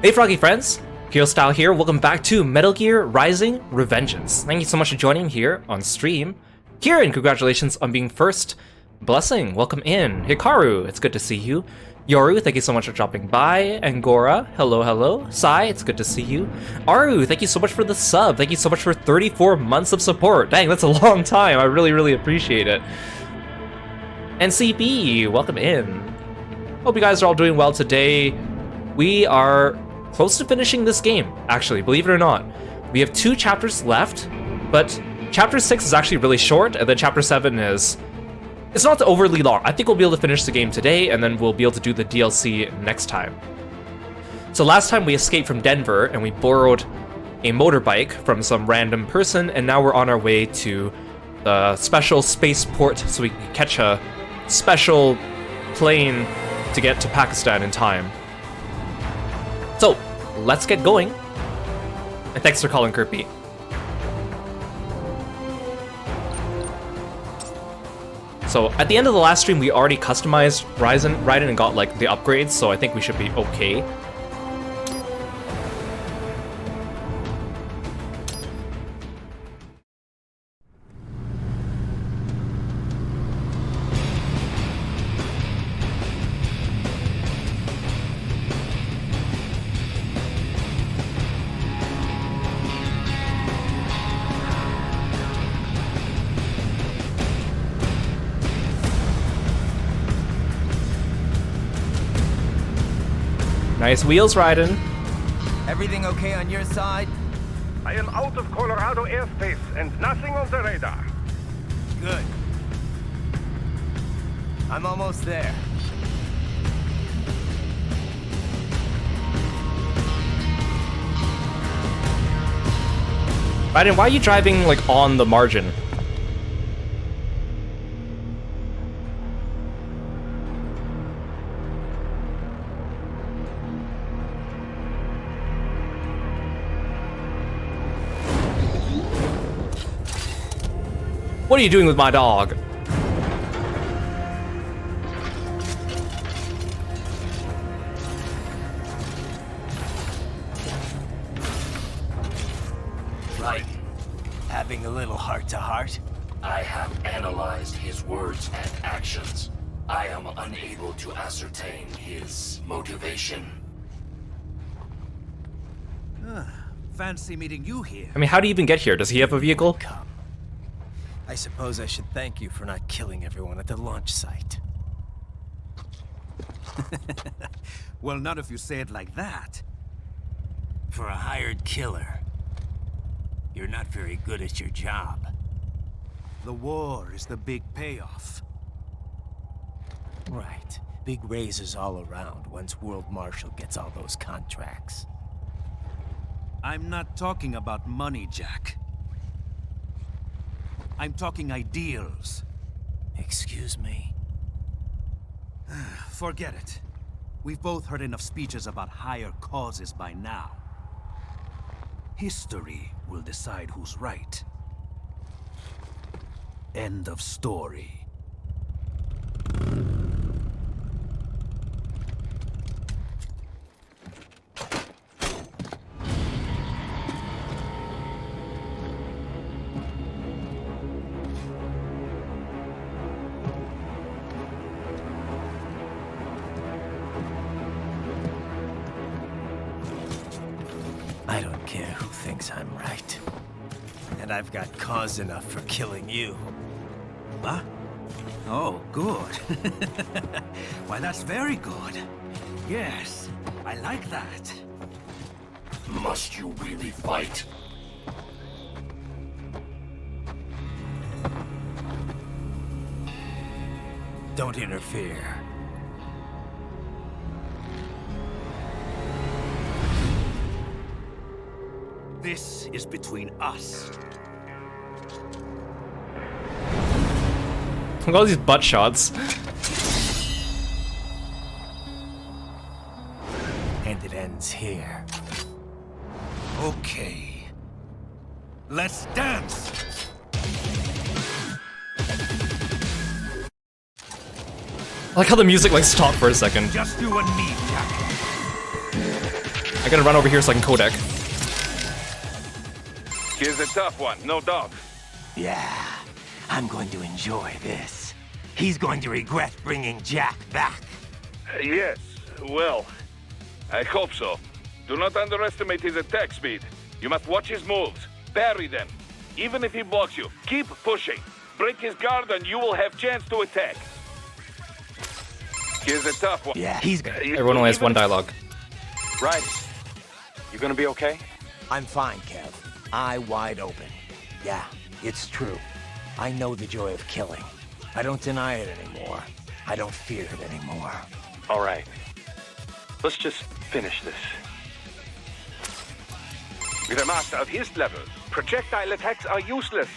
Hey Froggy friends, Kirostyle here, welcome back to Metal Gear Rising Revengeance. Thank you so much for joining here on stream. Kieran, congratulations on being first. Blessing, welcome in. Hikaru, it's good to see you. Yoru, thank you so much for dropping by. Angora, hello. Sai, it's good to see you. Aru, thank you so much for the sub. Thank you so much for 34 months of support. Dang, that's a long time. I really appreciate it. And CB, welcome in. Hope you guys are all doing well today. We are close to finishing this game, actually, believe it or not. We have 2 chapters left, but chapter 6 is actually really short, and then chapter 7 is... it's not overly long. I think we'll be able to finish the game today, and then we'll be able to do the DLC next time. So last time we escaped from Denver, and we borrowed a motorbike from some random person, and now we're on our way to the special spaceport so we can catch a special plane to get to Pakistan in time. So, let's get going. And thanks for calling, Kirby. So, at the end of the last stream, we already customized Raiden and got, like, the upgrades, so I think we should be okay. Nice wheels, Raiden. Everything okay on your side? I am out of Colorado airspace and nothing on the radar. Good. I'm almost there. Raiden, why are you driving, like, on the margin? What are you doing with my dog? Right. Having a little heart-to-heart? I have analyzed his words and actions. I am unable to ascertain his motivation. Fancy meeting you here. I mean, how do you even get here? Does he have a vehicle? Come. I suppose I should thank you for not killing everyone at the launch site. Well, not if you say it like that. For a hired killer, you're not very good at your job. The war is the big payoff. Right. Big raises all around once World Marshal gets all those contracts. I'm not talking about money, Jack. I'm talking ideals. Excuse me? Forget it. We've both heard enough speeches about higher causes by now. History will decide who's right. End of story. I don't care who thinks I'm right. And I've got cause enough for killing you. Huh? Oh, good. Why, that's very good. Yes, I like that. Must you really fight? Don't interfere. This is between us. Look at all these butt shots. And it ends here. Okay. Let's dance! I like how the music like stopped for a second. Just you and me, Jack. I gotta run over here so I can codec. Here's a tough one, no doubt. Yeah, I'm going to enjoy this. He's going to regret bringing Jack back. Yes, well, I hope so. Do not underestimate his attack speed. You must watch his moves. Parry them. Even if he blocks you, keep pushing. Break his guard and you will have chance to attack. Here's a tough one. Yeah, he's Everyone only has one dialogue. Right. You gonna be okay? I'm fine, Kev. Eye wide open. Yeah, it's true. I know the joy of killing. I don't deny it anymore. I don't fear it anymore. All right. Let's just finish this. With a master of his level, projectile attacks are useless.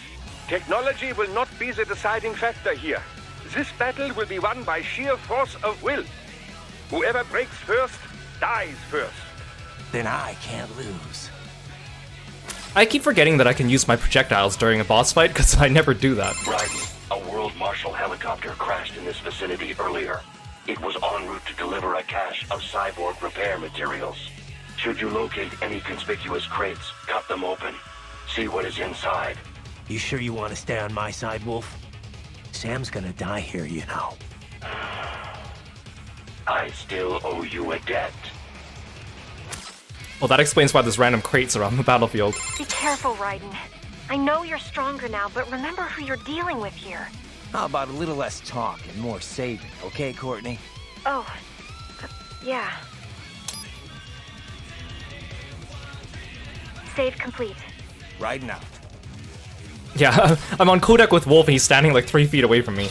Technology will not be the deciding factor here. This battle will be won by sheer force of will. Whoever breaks first, dies first. Then I can't lose. I keep forgetting that I can use my projectiles during a boss fight, because I never do that. Raiden, a World Marshal helicopter crashed in this vicinity earlier. It was en route to deliver a cache of cyborg repair materials. Should you locate any conspicuous crates, cut them open. See what is inside. You sure you want to stay on my side, Wolf? Sam's gonna die here, you know. I still owe you a debt. Well, that explains why there's random crates around the battlefield. Be careful, Raiden. I know you're stronger now, but remember who you're dealing with here. How about a little less talk and more saving, okay, Courtney? Oh, yeah. Save complete. Right now. Yeah, I'm on codec with Wolf and he's standing like 3 feet away from me.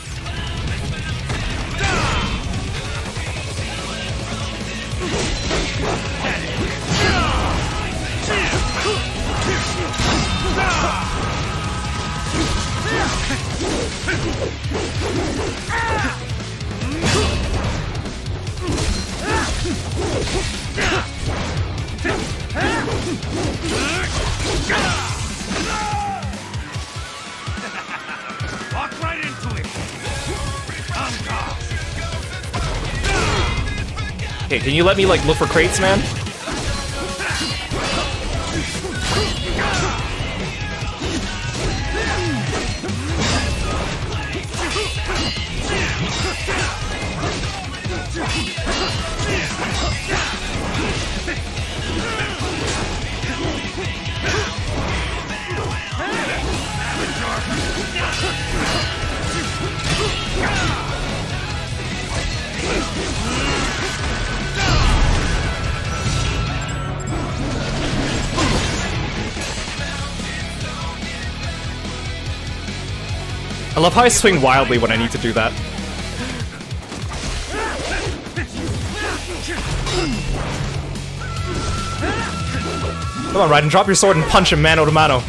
Walk right into it. Okay, can you let me like look for crates, man? I love how I swing wildly when I need to do that. Come on, Raiden, drop your sword and punch him mano to mano.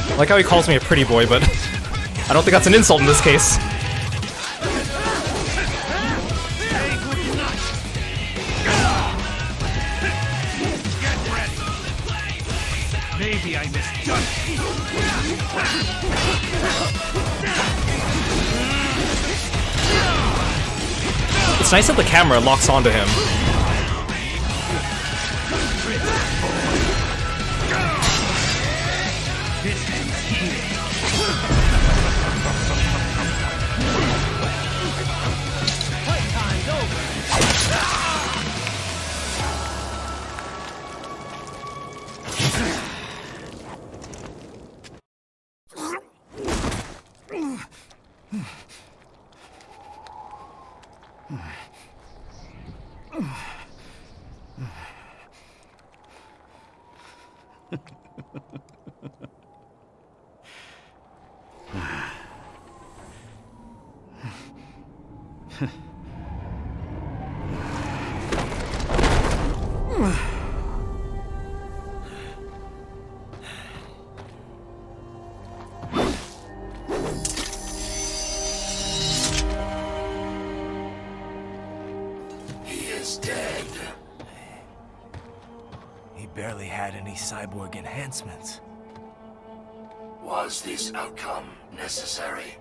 I like how he calls me a pretty boy, but I don't think that's an insult in this case. Maybe I misjudged. It's nice that the camera locks onto him. He is dead. He barely had any cyborg enhancements. Was this outcome necessary?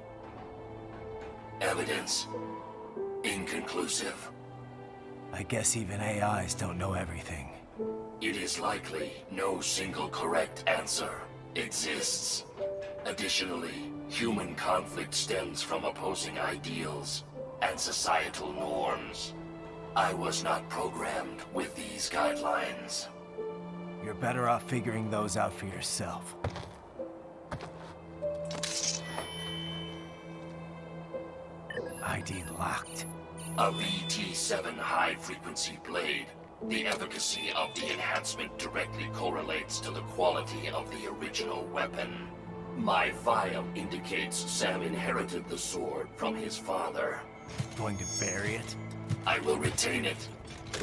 Evidence inconclusive. I guess even AIs don't know everything. It is likely no single correct answer exists. Additionally, human conflict stems from opposing ideals and societal norms. I was not programmed with these guidelines. You're better off figuring those out for yourself. ID locked. A VT7 high-frequency blade. The efficacy of the enhancement directly correlates to the quality of the original weapon. My file indicates Sam inherited the sword from his father. Going to bury it? I will retain it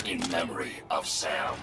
in memory of Sam.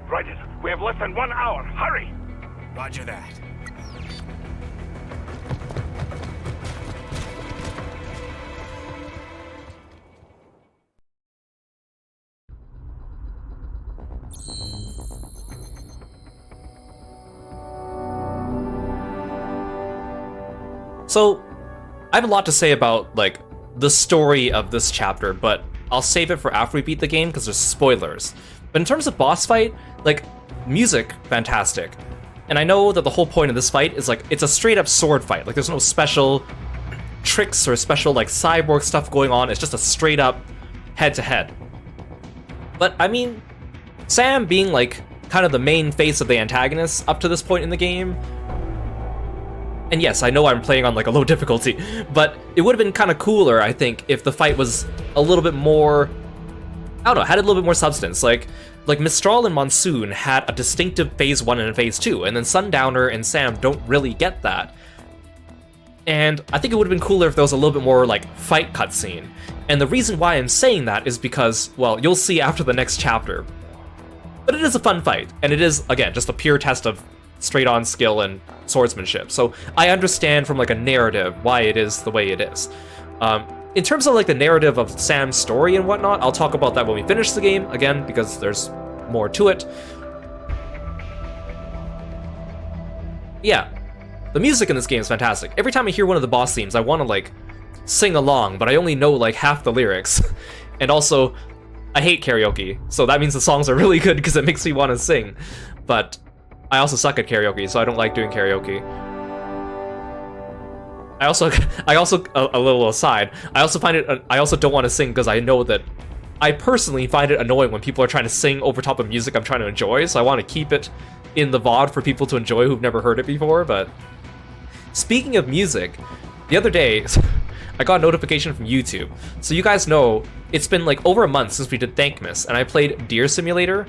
Raiden, we have less than 1 hour. Hurry! Roger that. So, I have a lot to say about, like, the story of this chapter, but I'll save it for after we beat the game because there's spoilers. But in terms of boss fight, like, music, fantastic. And I know that the whole point of this fight is, like, it's a straight-up sword fight. Like, there's no special tricks or special, like, cyborg stuff going on. It's just a straight-up head-to-head. But, I mean, Sam being, like, kind of the main face of the antagonist up to this point in the game, and yes, I know I'm playing on like a low difficulty, but it would have been kind of cooler, I think, if the fight was a little bit more, I don't know, had a little bit more substance. Like Mistral and Monsoon had a distinctive phase 1 and phase 2, and then Sundowner and Sam don't really get that. And I think it would have been cooler if there was a little bit more like fight cutscene. And the reason why I'm saying that is because, well, you'll see after the next chapter. But it is a fun fight, and it is, again, just a pure test of straight-on skill and swordsmanship. So I understand from like a narrative why it is the way it is. In terms of like the narrative of Sam's story and whatnot, I'll talk about that when we finish the game, again, because there's more to it. Yeah, the music in this game is fantastic. Every time I hear one of the boss themes, I want to like sing along, but I only know like half the lyrics. And also, I hate karaoke, so that means the songs are really good because it makes me want to sing. But I also suck at karaoke, so I don't like doing karaoke. I also, a little aside, I also don't want to sing because I know that I personally find it annoying when people are trying to sing over top of music I'm trying to enjoy, so I want to keep it in the VOD for people to enjoy who've never heard it before. But speaking of music, the other day, I got a notification from YouTube. So you guys know, it's been like over a month since we did Thankmas, and I played Deer Simulator.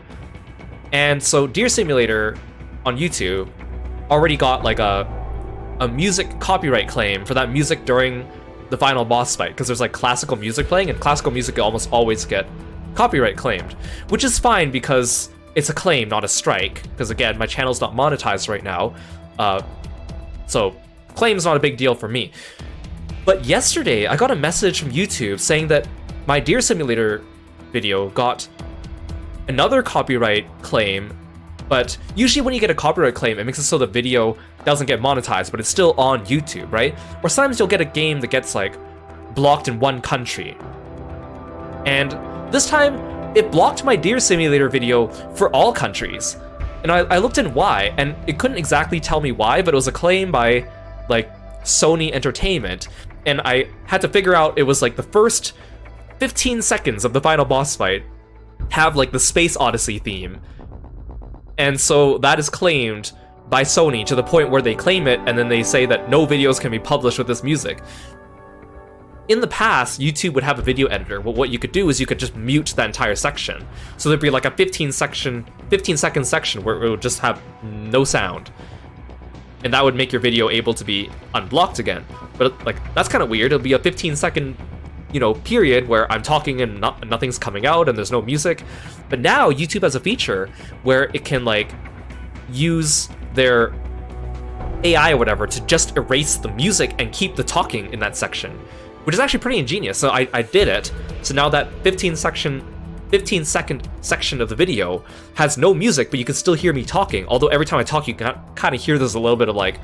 And so Deer Simulator on YouTube already got like a music copyright claim for that music during the final boss fight, because there's like classical music playing, and classical music almost always get copyright claimed, which is fine because it's a claim, not a strike, because again, my channel's not monetized right now, so claim's not a big deal for me. But yesterday, I got a message from YouTube saying that my Deer Simulator video got another copyright claim, but usually when you get a copyright claim, it makes it so the video doesn't get monetized, but it's still on YouTube, right? Or sometimes you'll get a game that gets like blocked in one country. And this time, it blocked my Deer Simulator video for all countries. And I looked in why, and it couldn't exactly tell me why, but it was a claim by, like, Sony Entertainment. And I had to figure out it was, like, the first 15 seconds of the final boss fight have, like, the Space Odyssey theme. And so that is claimed by Sony to the point where they claim it, and then they say that no videos can be published with this music. In the past, YouTube would have a video editor, but what you could do is you could just mute that entire section. So there'd be like a 15-second section where it would just have no sound. And that would make your video able to be unblocked again. But like, that's kind of weird. It'll be a 15-second, you know, period where I'm talking and nothing's coming out and there's no music. But now YouTube has a feature where it can like use their AI or whatever to just erase the music and keep the talking in that section, which is actually pretty ingenious. So I did it. So now that 15-second section of the video has no music, but you can still hear me talking. Although every time I talk, you can kind of hear there's a little bit of like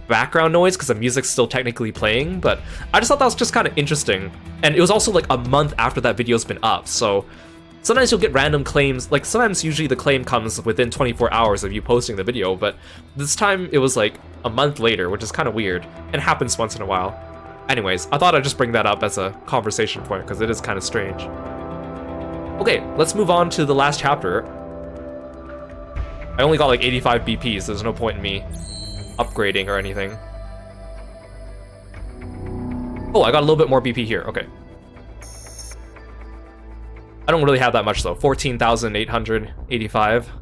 background noise because the music's still technically playing. But I just thought that was just kind of interesting. And it was also like a month after that video's been up. So sometimes you'll get random claims. Like sometimes usually the claim comes within 24 hours of you posting the video. But this time it was like a month later, which is kind of weird and happens once in a while. Anyways, I thought I'd just bring that up as a conversation point because it is kind of strange. Okay, let's move on to the last chapter. I only got like 85 BPs, so there's no point in me upgrading or anything. Oh, I got a little bit more BP here, okay. I don't really have that much though, 14,885.